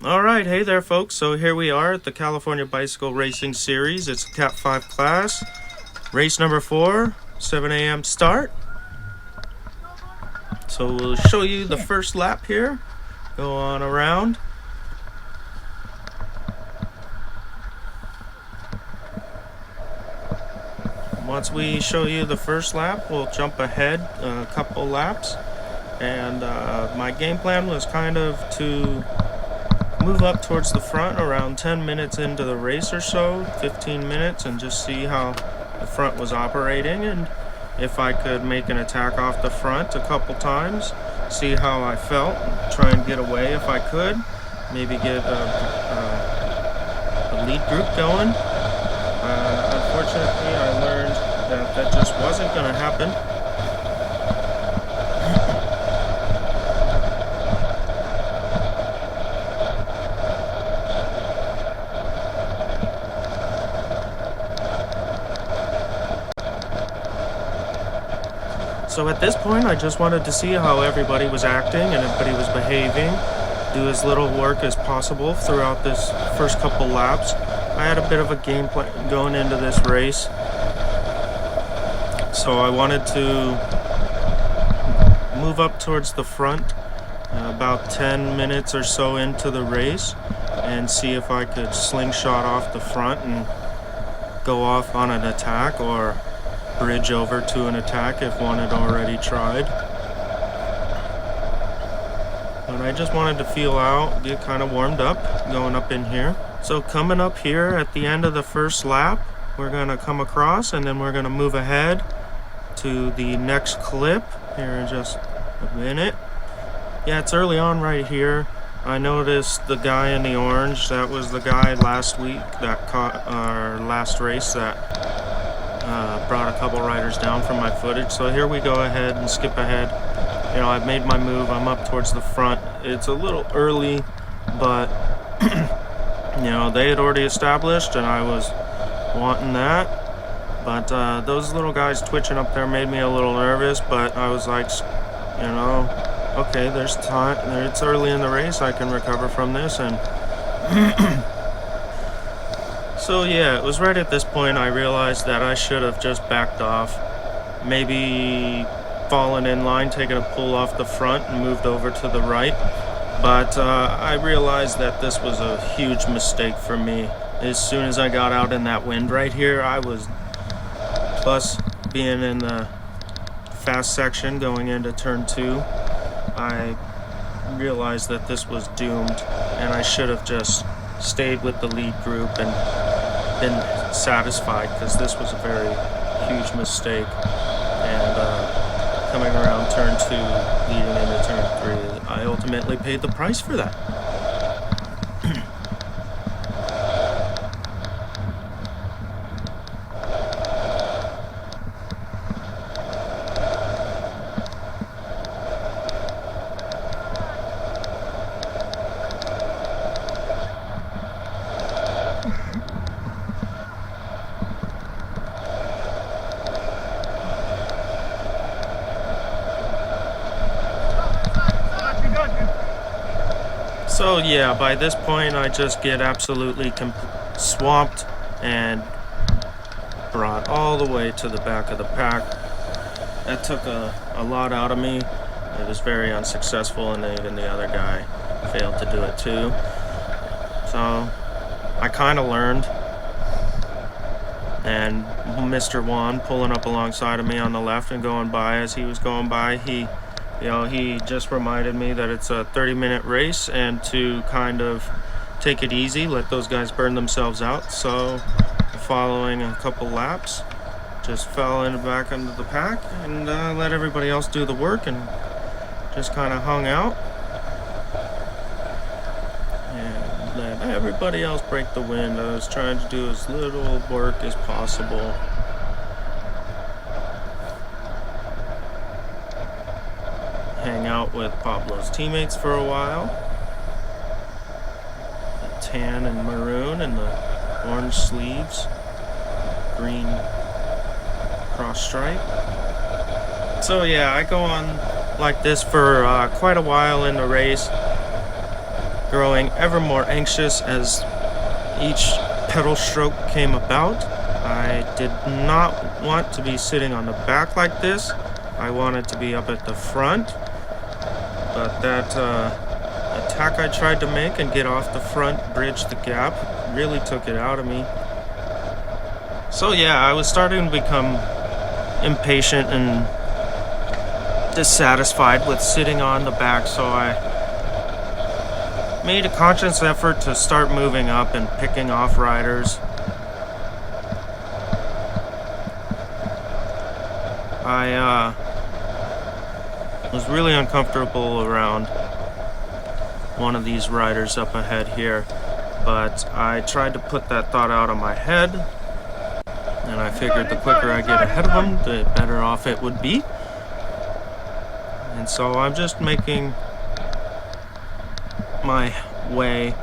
Alright, hey there folks, so here we are at the California Bicycle Racing Series. It's a Cat 5 class, race number 4, 7 a.m. start. So we'll show you the first lap here, go on around. Once we show you the first lap, we'll jump ahead a couple laps. And my game plan was kind of to move up towards the front around 10 minutes into the race or so, 15 minutes, and just see how the front was operating, and if I could make an attack off the front a couple times, see how I felt, try and get away if I could, maybe get a lead group going. Unfortunately, I learned that just wasn't going to happen. So at this point, I just wanted to see how everybody was acting and everybody was behaving, do as little work as possible throughout this first couple laps. I had a bit of a game plan going into this race, so I wanted to move up towards the front about 10 minutes or so into the race and see if I could slingshot off the front and go off on an attack, or bridge over to an attack if one had already tried. But I just wanted to feel out, get kind of warmed up going up in here. So coming up here at the end of the first lap, we're going to come across and then we're going to move ahead to the next clip here in just a minute. Yeah, it's early on right here. I noticed the guy in the orange, that was the guy last week that caught our last race that brought a couple riders down from my footage. So here we go ahead and skip ahead. You know, I've made my move. I'm up towards the front. It's a little early, but you know, they had already established and I was wanting that. But those little guys twitching up there made me a little nervous, but I was like, you know, okay, there's time. It's early in the race. I can recover from this. And so yeah, it was right at this point I realized that I should have just backed off, maybe fallen in line, taken a pull off the front and moved over to the right. But I realized that this was a huge mistake for me. As soon as I got out in that wind right here, I was, plus being in the fast section going into turn 2, I realized that this was doomed and I should have just stayed with the lead group and been satisfied, because this was a very huge mistake. And coming around turn 2 leading into turn 3, I ultimately paid the price for that. So yeah, by this point I just get absolutely swamped and brought all the way to the back of the pack. That took a lot out of me. It was very unsuccessful, and even the other guy failed to do it too. So I kind of learned, and Mr. Juan pulling up alongside of me on the left and going by as he was going by, he just reminded me that it's a 30-minute race and to kind of take it easy, let those guys burn themselves out. So following a couple laps, just fell back into the pack and let everybody else do the work and just kind of hung out and let everybody else break the wind. I was trying to do as little work as possible. Hang out with Pablo's teammates for a while. The tan and maroon and the orange sleeves, green cross stripe. So yeah, I go on like this for quite a while in the race. growing ever more anxious as each pedal stroke came about. I did not want to be sitting on the back like this. I wanted to be up at the front, but that attack I tried to make and get off the front, bridge the gap, really took it out of me. So yeah, I was starting to become impatient and dissatisfied with sitting on the back, so I made a conscious effort to start moving up and picking off riders. I was really uncomfortable around one of these riders up ahead here, but I tried to put that thought out of my head, and I figured the quicker I get ahead of them, the better off it would be. And so I'm just making my way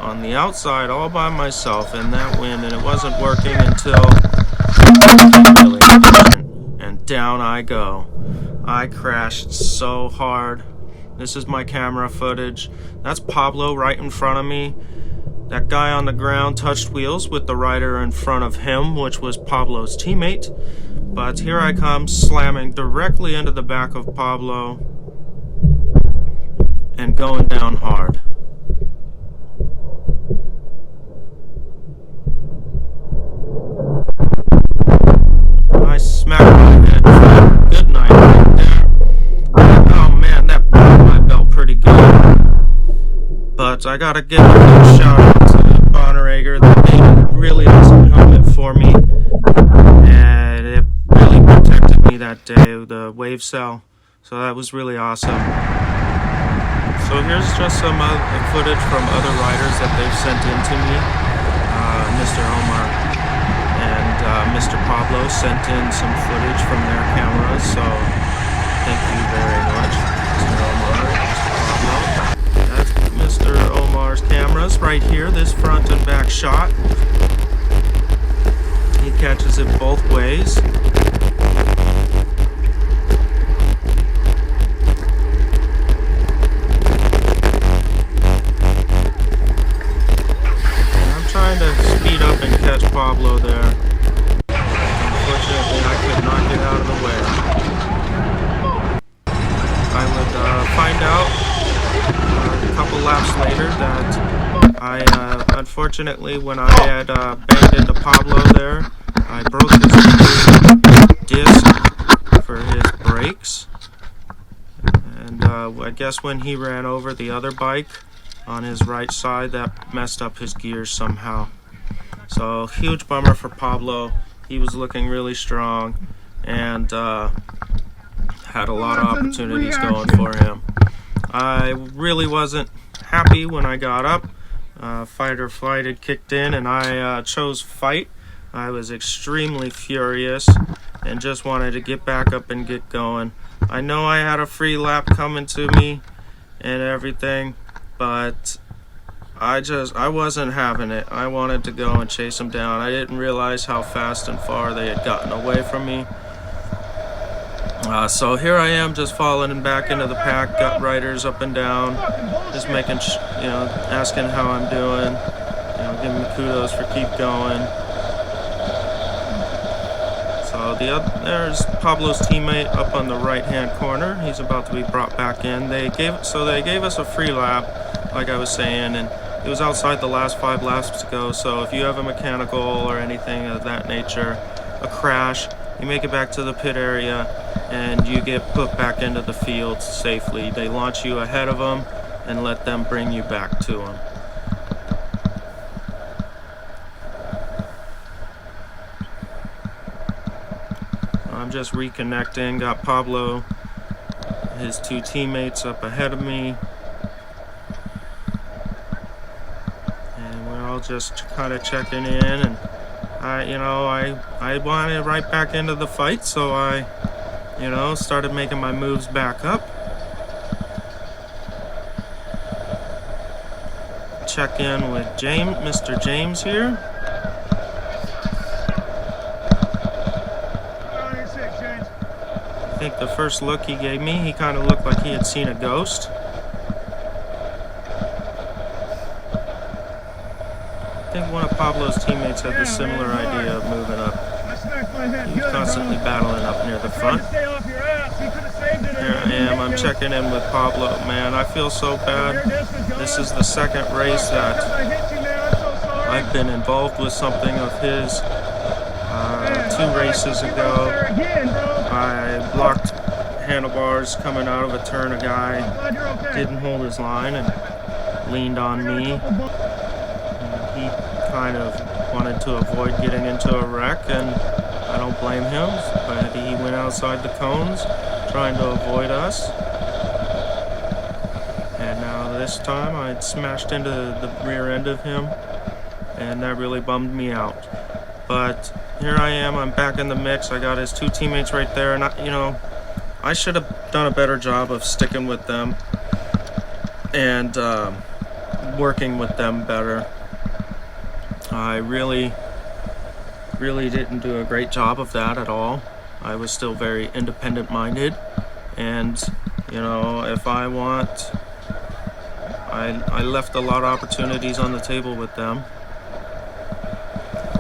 on the outside all by myself in that wind, and it wasn't working until and down I go. I crashed so hard. This is my camera footage. That's Pablo right in front of me. That guy on the ground touched wheels with the rider in front of him, which was Pablo's teammate. But here I come, slamming directly into the back of Pablo and going down hard. I smacked my head. Good night right there. Oh man, that broke my belt pretty good. But I gotta give a big shout out to Bonneregger. They made a really awesome helmet for me, and it really protected me that day, the wave cell. So that was really awesome. So here's just some footage from other riders that they've sent in to me. Mr. Omar and Mr. Pablo sent in some footage from their cameras, so thank you very much, Mr. Omar and Mr. Pablo. That's Mr. Omar's cameras right here, this front and back shot. He catches it both ways. Trying to speed up and catch Pablo there. Unfortunately, I could not get out of the way. I would find out a couple laps later that I, unfortunately, when I had banged into Pablo there, I broke his disc for his brakes. And I guess when he ran over the other bike on his right side, that messed up his gears somehow. So huge bummer for Pablo. He was looking really strong and had a lot of opportunities going for him. I really wasn't happy when I got up. Fight or flight had kicked in and I chose fight. I was extremely furious and just wanted to get back up and get going. I know I had a free lap coming to me and everything, but I wasn't having it. I wanted to go and chase them down. I didn't realize how fast and far they had gotten away from me. So here I am, just falling back into the pack, got riders up and down, just making, asking how I'm doing, giving me kudos for keep going. So there's Pablo's teammate up on the right-hand corner. He's about to be brought back in. They gave us a free lap, like I was saying, and it was outside the last 5 laps to go. So if you have a mechanical or anything of that nature, a crash, you make it back to the pit area and you get put back into the field safely. They launch you ahead of them and let them bring you back to them. I'm just reconnecting, got Pablo, his 2 teammates up ahead of me, and we're all just kind of checking in, and I wanted right back into the fight, so I started making my moves back up. Check in with Mr. James here. I think the first look he gave me, he kind of looked like he had seen a ghost. think one of Pablo's teammates had the similar idea of moving up. He's constantly battling up near the front. Here I am, I'm checking in with Pablo. Man, I feel so bad. This is the second race that I've been involved with something of his. 2 races ago, I blocked handlebars coming out of a turn. A guy didn't hold his line and leaned on me. And he kind of wanted to avoid getting into a wreck, and I don't blame him, but he went outside the cones trying to avoid us. And now this time I smashed into the rear end of him, and that really bummed me out. But here I am, I'm back in the mix. I got his 2 teammates right there, and I should have done a better job of sticking with them and working with them better. I really didn't do a great job of that at all. I was still very independent-minded, and if I want, I left a lot of opportunities on the table with them.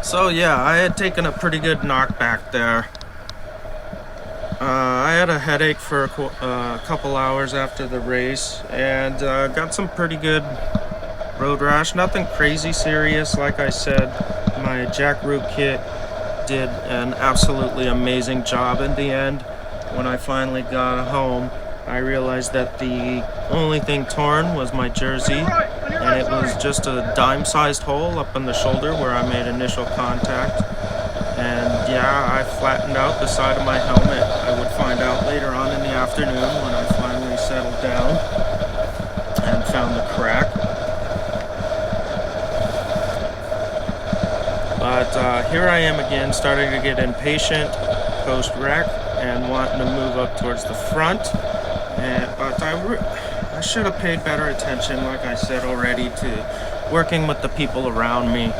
So yeah, I had taken a pretty good knockback there. I had a headache for a couple hours after the race, and got some pretty good road rash. Nothing crazy serious. Like I said, my jackroot kit did an absolutely amazing job in the end. When I finally got home, I realized that the only thing torn was my jersey, and it was just a dime-sized hole up on the shoulder where I made initial contact. And yeah, I flattened out the side of my helmet. I would find out later on in the afternoon when I finally settled down and found the crack. But here I am again, starting to get impatient post-wreck and wanting to move up towards the front. But I should have paid better attention, like I said already, to working with the people around me.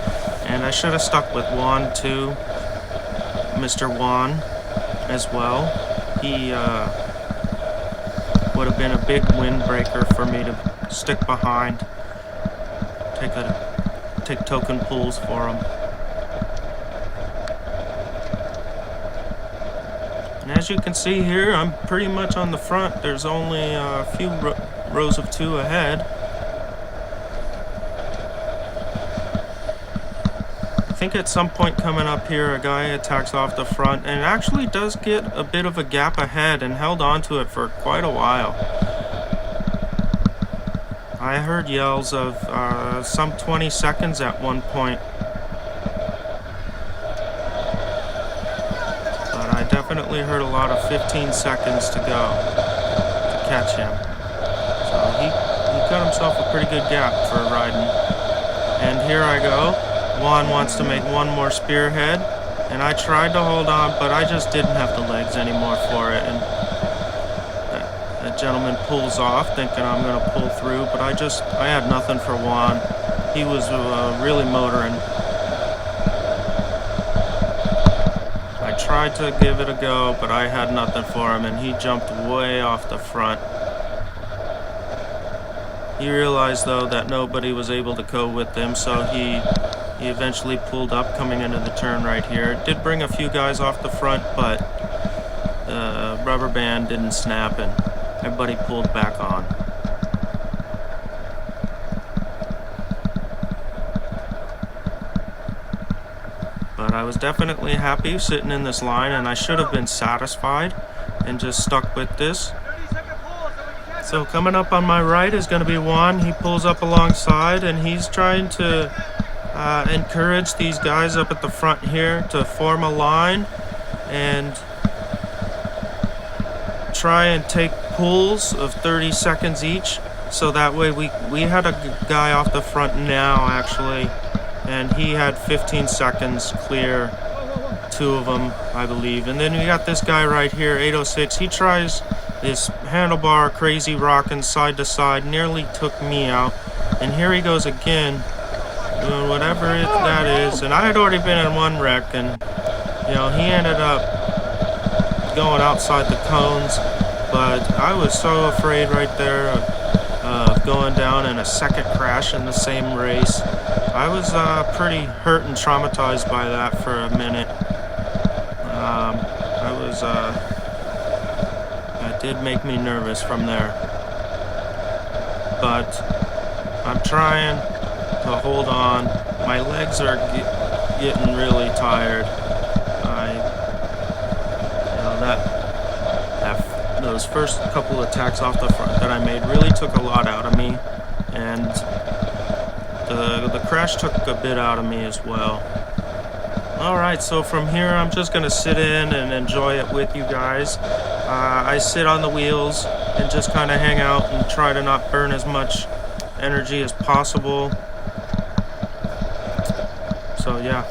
And I should have stuck with Juan too, Mr. Juan as well. He would have been a big windbreaker for me to stick behind, take token pulls for him. And as you can see here, I'm pretty much on the front. There's only a few rows of 2 ahead. I think at some point coming up here, a guy attacks off the front and actually does get a bit of a gap ahead and held on to it for quite a while. I heard yells of some 20 seconds at one point. Definitely heard a lot of 15 seconds to go to catch him. So he got himself a pretty good gap for riding. And here I go. Juan wants to make one more spearhead, and I tried to hold on, but I just didn't have the legs anymore for it. And that gentleman pulls off, thinking I'm going to pull through, but I had nothing for Juan. He was really motoring. I tried to give it a go, but I had nothing for him, and he jumped way off the front. He realized, though, that nobody was able to go with him, so he eventually pulled up coming into the turn right here. It did bring a few guys off the front, but the rubber band didn't snap, and everybody pulled back on. But I was definitely happy sitting in this line, and I should have been satisfied and just stuck with this. So coming up on my right is going to be Juan. He pulls up alongside, and he's trying to encourage these guys up at the front here to form a line and try and take pulls of 30 seconds each. So that way we had a guy off the front now, actually, and he had 15 seconds clear, 2 of them, I believe. And then we got this guy right here, 806. He tries this handlebar crazy rocking side to side, nearly took me out. And here he goes again, doing whatever that is. And I had already been in one wreck, and he ended up going outside the cones. But I was so afraid right there of both going down in a second crash in the same race. I was pretty hurt and traumatized by that for a minute. That did make me nervous from there. But I'm trying to hold on. My legs are getting really tired. Those first couple attacks off the front that I made really took a lot out of me, and the crash took a bit out of me as well. Alright, so from here I'm just going to sit in and enjoy it with you guys. I sit on the wheels and just kind of hang out and try to not burn as much energy as possible. So yeah.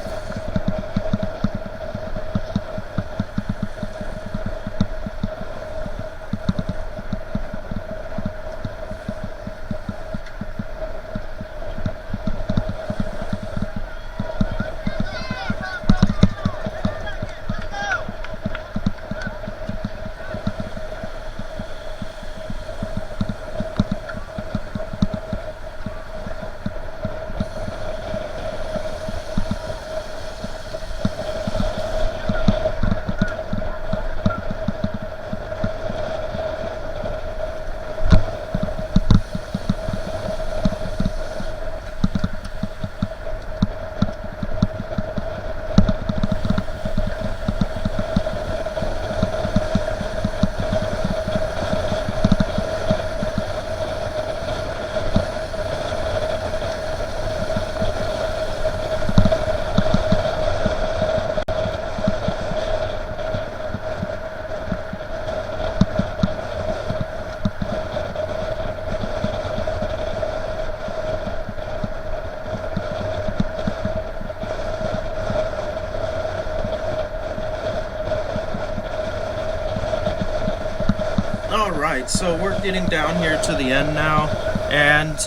Alright, so we're getting down here to the end now, and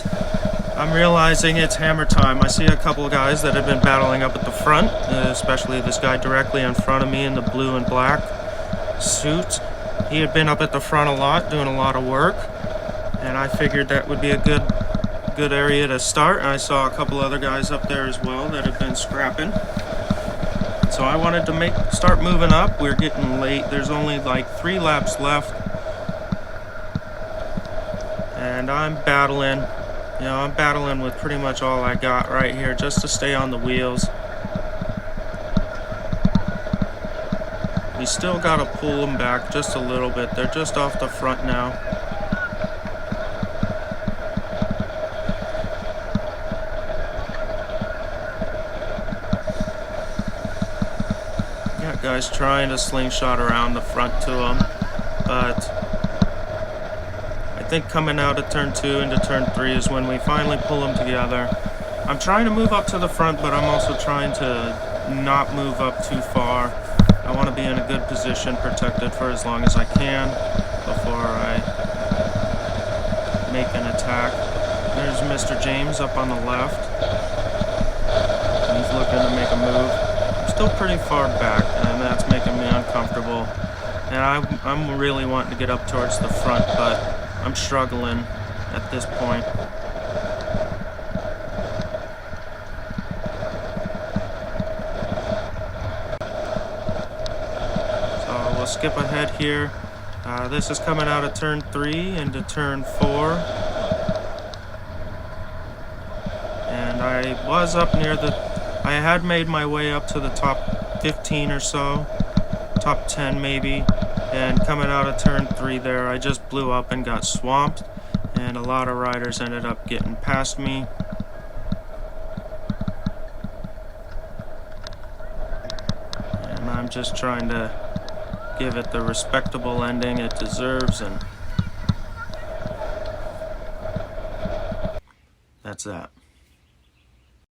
I'm realizing it's hammer time. I see a couple of guys that have been battling up at the front, especially this guy directly in front of me in the blue and black suit. He had been up at the front a lot, doing a lot of work, and I figured that would be a good area to start. And I saw a couple other guys up there as well that have been scrapping. So I wanted to start moving up. We're getting late. There's only like 3 laps left. And I'm battling with pretty much all I got right here just to stay on the wheels. We still got to pull them back just a little bit. They're just off the front now. Got guys trying to slingshot around the front to them, but I think coming out of turn 2 into turn 3 is when we finally pull them together. I'm trying to move up to the front, but I'm also trying to not move up too far. I want to be in a good position, protected for as long as I can before I make an attack. There's Mr. James up on the left. He's looking to make a move. I'm still pretty far back, and that's making me uncomfortable. And I'm really wanting to get up towards the front, but I'm struggling at this point. So we'll skip ahead here. This is coming out of turn 3 into turn 4. And I was up near I had made my way up to the top 15 or so, top 10 maybe. And coming out of turn 3 there, I just blew up and got swamped, and a lot of riders ended up getting past me. And I'm just trying to give it the respectable ending it deserves, and that's that.